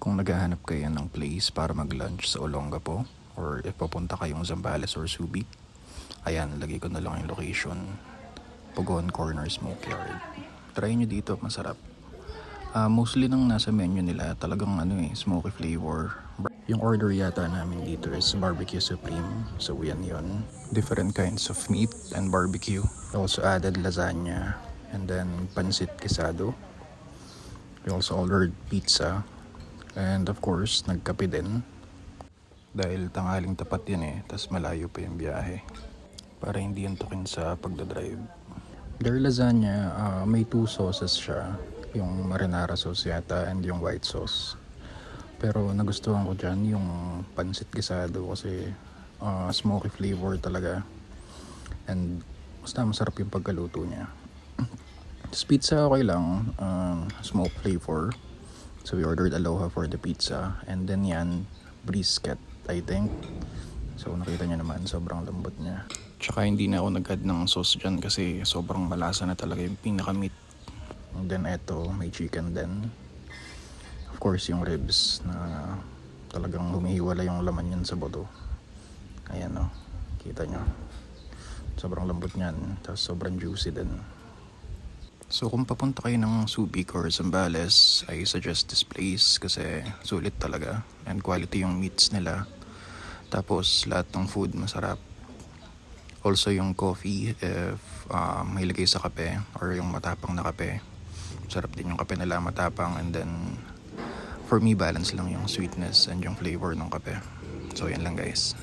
Kung naghahanap kayo ng place para mag-lunch sa Olongapo or if papunta kayong Zambales or Subic, ayan, lagay ko na lang yung location. Pugon Corner Smokeyard. Try nyo dito, masarap. Mostly nang nasa menu nila talagang smoky flavor. Yung order yata namin dito is barbecue supreme. So yan yun. Different kinds of meat and barbecue. We also added lasagna and then pancit quesado. We also ordered pizza. And of course, nagkape din. Dahil tanghaling tapat yan tas malayo pa yung biyahe. Para hindi antukin sa pagdadrive. Their lasagna, may 2 sauces siya. Yung marinara sauce yata and yung white sauce. Pero nagustuhan ko dyan yung pancit quesado kasi smoky flavor talaga. And basta masarap yung pagkaluto niya. This pizza okay lang, smoke flavor. So we ordered aloha for the pizza. And then yan, brisket I think. So nakita niyo naman, sobrang lambot niya. Tsaka hindi na ako nag-add ng sauce dyan kasi sobrang malasa na talaga yung pinaka-meat. And then eto, may chicken din. Of course yung ribs na talagang humihiwala yung laman yan sa buto. Ayan o, kita nyo. Sobrang lambot niyan, tapos sobrang juicy din. So kung papunta kayo ng Subic or Zambales, I suggest this place kasi sulit talaga. And quality yung meats nila. Tapos lahat ng food masarap. Also yung coffee, if may lagay sa kape or yung matapang na kape. Sarap din yung kape nila, matapang. And then for me, balance lang yung sweetness and yung flavor ng kape. So yan lang guys.